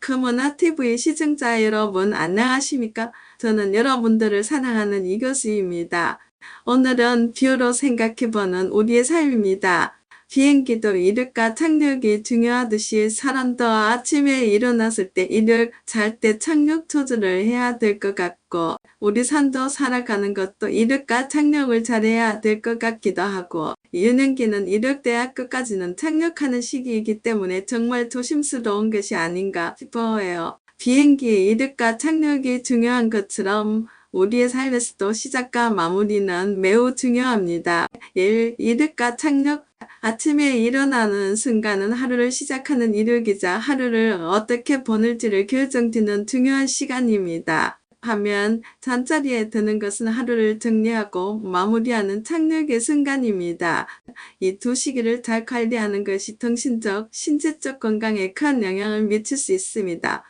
크모나TV 시청자 여러분 안녕하십니까? 저는 여러분들을 사랑하는 이교수입니다. 오늘은 뷰로 생각해보는 우리의 삶입니다. 비행기도 이륙과 착륙이 중요하듯이 사람도 아침에 일어났을 때 이륙, 잘 때 착륙 조절을 해야 될 것 같고 우리 삶도 살아가는 것도 이륙과 착륙을 잘해야 될 것 같기도 하고 유년기는 이륙돼야 끝까지는 착륙하는 시기이기 때문에 정말 조심스러운 것이 아닌가 싶어요. 비행기의 이륙과 착륙이 중요한 것처럼 우리의 삶에서도 시작과 마무리는 매우 중요합니다. 이륙과 착륙, 아침에 일어나는 순간은 하루를 시작하는 이륙이자 하루를 어떻게 보낼지를 결정짓는 중요한 시간입니다. 하면 잠자리에 드는 것은 하루를 정리하고 마무리하는 착륙의 순간입니다. 이 두 시기를 잘 관리하는 것이 정신적, 신체적 건강에 큰 영향을 미칠 수 있습니다.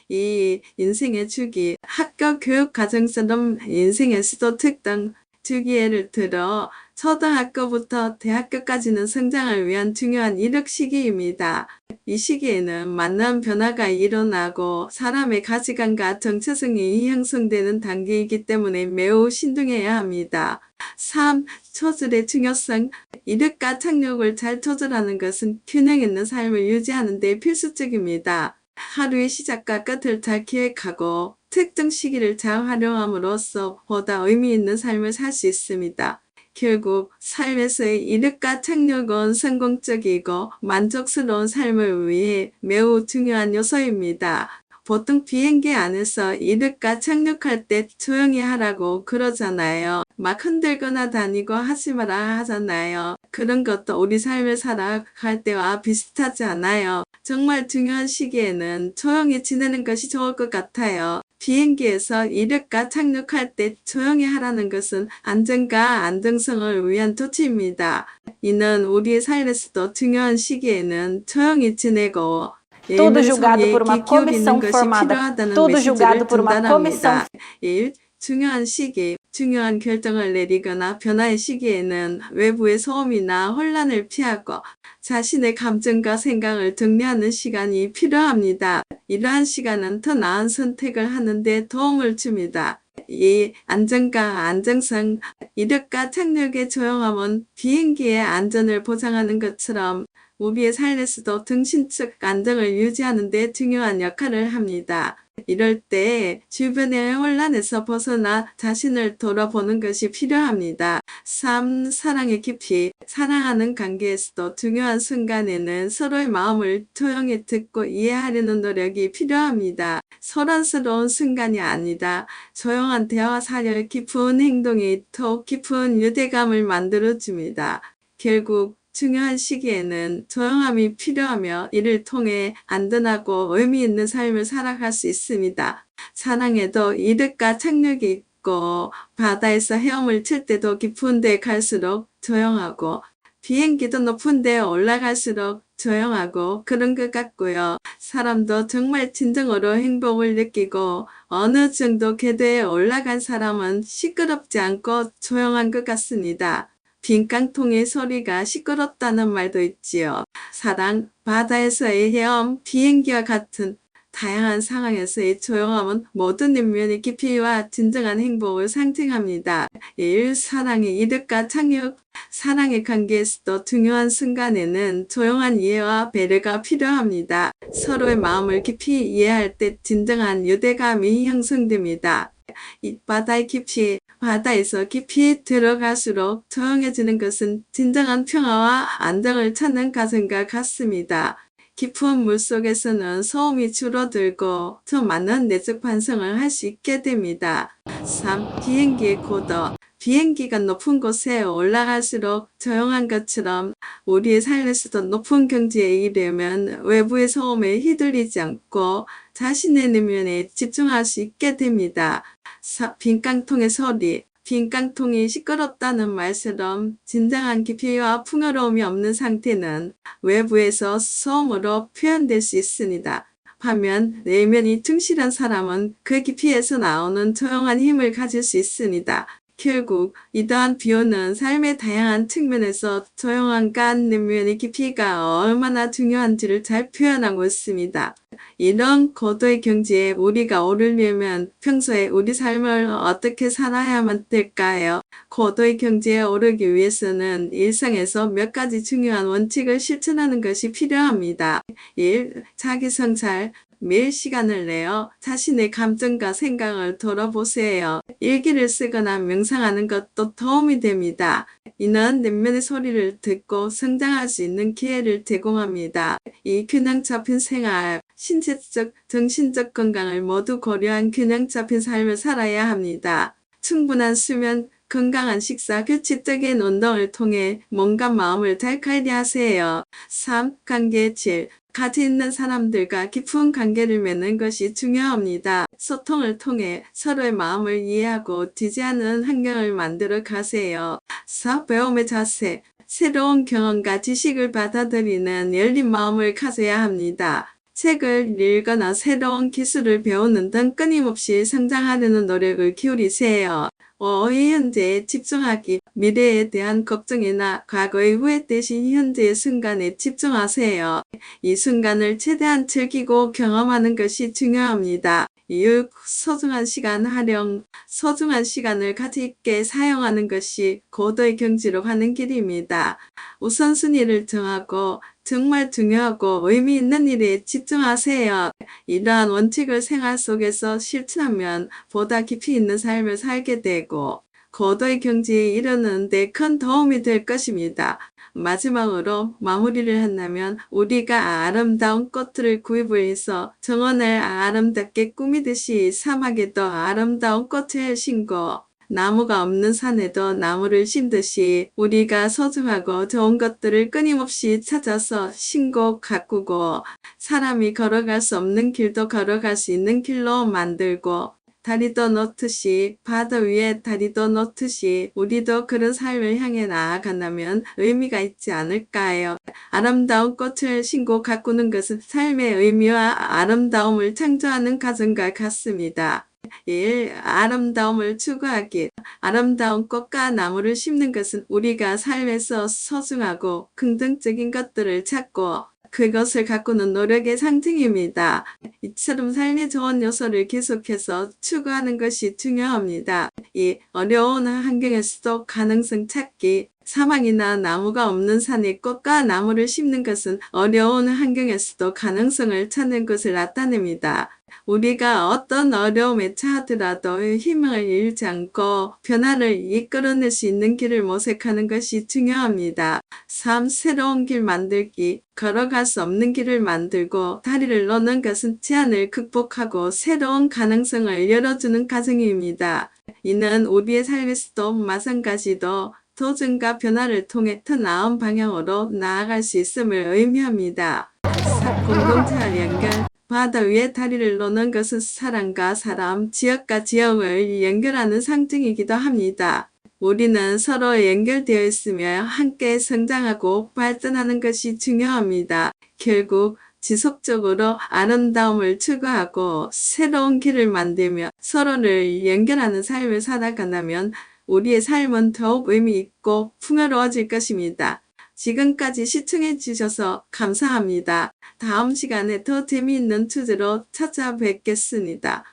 이 인생의 주기, 학교 교육 과정처럼 인생에서도 특정 주기 예를 들어 초등학교부터 대학교까지는 성장을 위한 중요한 이륙 시기입니다. 이 시기에는 많은 변화가 일어나고 사람의 가치관과 정체성이 형성되는 단계이기 때문에 매우 신중해야 합니다. 3. 조절의 중요성. 이륙과 착륙을 잘 조절하는 것은 균형 있는 삶을 유지하는 데 필수적입니다. 하루의 시작과 끝을 잘 기획하고 특정 시기를 잘 활용함으로써 보다 의미 있는 삶을 살 수 있습니다. 결국 삶에서의 이륙과 착륙은 성공적이고 만족스러운 삶을 위해 매우 중요한 요소입니다. 보통 비행기 안에서 이륙과 착륙할 때 조용히 하라고 그러잖아요. 막 흔들거나 다니고 하지 마라 하잖아요. 그런 것도 우리 삶을 살아갈 때와 비슷하지 않아요. 정말 중요한 시기에는 조용히 지내는 것이 좋을 것 같아요. 비행기에서 이륙과 착륙할 때 조용히 하라는 것은 안전과 안정성을 위한 조치입니다. 이는 우리의 삶에서도 중요한 시기에는 조용히 지내고 Tudo julgado 소리에 por uma 귀 기울이는 comissão 것이 formada. 필요하다는 Tudo 메시지를 julgado por uma comissão. 전달합니다. 1. 중요한 시기, 중요한 결정을 내리거나 변화의 시기에는 외부의 소음이나 혼란을 피하고 자신의 감정과 생각을 정리하는 시간이 필요합니다. 이러한 시간은 더 나은 선택을 하는 데 도움을 줍니다. 이 안전과 안정성, 이륙과 착륙의 조용함은 비행기의 안전을 보장하는 것처럼 우리의 삶에서도 정신적 안정을 유지하는 데 중요한 역할을 합니다. 이럴 때 주변의 혼란에서 벗어나 자신을 돌아보는 것이 필요합니다. 3. 사랑의 깊이. 사랑하는 관계에서도 중요한 순간에는 서로의 마음을 조용히 듣고 이해하려는 노력이 필요합니다. 소란스러운 순간이 아니다. 조용한 대화 사이에 깊은 행동이 더욱 깊은 유대감을 만들어줍니다. 결국 중요한 시기에는 조용함이 필요하며 이를 통해 안전하고 의미 있는 삶을 살아갈 수 있습니다. 사랑에도 이륙과 착륙이 있고 바다에서 헤엄을 칠 때도 깊은 데 갈수록 조용하고 비행기도 높은 데 올라갈수록 조용하고 그런 것 같고요. 사람도 정말 진정으로 행복을 느끼고 어느 정도 궤도에 올라간 사람은 시끄럽지 않고 조용한 것 같습니다. 빈깡통의 소리가 시끄럽다는 말도 있지요. 사랑, 바다에서의 헤엄, 비행기와 같은 다양한 상황에서의 조용함은 모든 인면의 깊이와 진정한 행복을 상징합니다. 1. 사랑의 이륙과 착륙. 사랑의 관계에서도 중요한 순간에는 조용한 이해와 배려가 필요합니다. 서로의 마음을 깊이 이해할 때 진정한 유대감이 형성됩니다. 이 바다의 깊이, 바다에서 깊이 들어갈수록 조용해지는 것은 진정한 평화와 안정을 찾는 과정과 같습니다. 깊은 물속에서는 소음이 줄어들고 더 많은 내적 반성을 할 수 있게 됩니다. 3. 비행기의 고도. 비행기가 높은 곳에 올라갈수록 조용한 것처럼 우리의 삶에서도 높은 경지에 이르려면 외부의 소음에 휘둘리지 않고 자신의 내면에 집중할 수 있게 됩니다. 빈깡통의 소리. 빈깡통이 시끄럽다는 말처럼 진정한 깊이와 풍요로움이 없는 상태는 외부에서 소음으로 표현될 수 있습니다. 반면 내면이 충실한 사람은 그 깊이에서 나오는 조용한 힘을 가질 수 있습니다. 결국 이러한 비유는 삶의 다양한 측면에서 조용한 간 내면의 깊이가 얼마나 중요한지를 잘 표현하고 있습니다. 이런 고도의 경지에 우리가 오르려면 평소에 우리 삶을 어떻게 살아야만 될까요? 고도의 경지에 오르기 위해서는 일상에서 몇 가지 중요한 원칙을 실천하는 것이 필요합니다. 1. 자기 성찰. 매일 시간을 내어 자신의 감정과 생각을 돌아보세요. 일기를 쓰거나 명상하는 것도 도움이 됩니다. 이는 내면의 소리를 듣고 성장할 수 있는 기회를 제공합니다. 이 균형 잡힌 생활, 신체적, 정신적 건강을 모두 고려한 균형 잡힌 삶을 살아야 합니다. 충분한 수면, 건강한 식사, 규칙적인 운동을 통해 몸과 마음을 잘 관리하세요. 3. 관계의 질. 가치 있는 사람들과 깊은 관계를 맺는 것이 중요합니다. 소통을 통해 서로의 마음을 이해하고 지지하는 환경을 만들어 가세요. 4. 배움의 자세. 새로운 경험과 지식을 받아들이는 열린 마음을 가져야 합니다. 책을 읽거나 새로운 기술을 배우는 등 끊임없이 성장하려는 노력을 기울이세요. 5. 현재에 집중하기. 미래에 대한 걱정이나 과거의 후회 대신 현재의 순간에 집중하세요. 이 순간을 최대한 즐기고 경험하는 것이 중요합니다. 6. 소중한 시간 활용. 소중한 시간을 가치 있게 사용하는 것이 고도의 경지로 가는 길입니다. 우선순위를 정하고 정말 중요하고 의미 있는 일에 집중하세요. 이러한 원칙을 생활 속에서 실천하면 보다 깊이 있는 삶을 살게 되고 고도의 경지에 이르는 데 큰 도움이 될 것입니다. 마지막으로 마무리를 한다면 우리가 아름다운 꽃을 구입을 해서 정원을 아름답게 꾸미듯이 사막에도 아름다운 꽃을 심고 나무가 없는 산에도 나무를 심듯이 우리가 소중하고 좋은 것들을 끊임없이 찾아서 심고 가꾸고 사람이 걸어갈 수 없는 길도 걸어갈 수 있는 길로 만들고 다리도 놓듯이 바다 위에 다리도 놓듯이 우리도 그런 삶을 향해 나아간다면 의미가 있지 않을까요? 아름다운 꽃을 심고 가꾸는 것은 삶의 의미와 아름다움을 창조하는 과정과 같습니다. 1. 아름다움을 추구하기. 아름다운 꽃과 나무를 심는 것은 우리가 삶에서 소중하고 긍정적인 것들을 찾고 그것을 가꾸는 노력의 상징입니다. 이처럼 삶의 좋은 요소를 계속해서 추구하는 것이 중요합니다. 2. 어려운 환경에서도 가능성 찾기. 사막이나 나무가 없는 산에 꽃과 나무를 심는 것은 어려운 환경에서도 가능성을 찾는 것을 나타냅니다. 우리가 어떤 어려움에 처하더라도 희망을 잃지 않고 변화를 이끌어낼 수 있는 길을 모색하는 것이 중요합니다. 3. 새로운 길 만들기. 걸어갈 수 없는 길을 만들고 다리를 놓는 것은 제한을 극복하고 새로운 가능성을 열어주는 과정입니다. 이는 우리의 삶에서도 마찬가지로 도전과 변화를 통해 더 나은 방향으로 나아갈 수 있음을 의미합니다. 공동체와 연결. 바다 위에 다리를 놓는 것은 사람과 사람, 지역과 지역을 연결하는 상징이기도 합니다. 우리는 서로 연결되어 있으며 함께 성장하고 발전하는 것이 중요합니다. 결국 지속적으로 아름다움을 추구하고 새로운 길을 만들며 서로를 연결하는 삶을 살아간다면 우리의 삶은 더욱 의미 있고 풍요로워질 것입니다. 지금까지 시청해 주셔서 감사합니다. 다음 시간에 더 재미있는 주제로 찾아뵙겠습니다.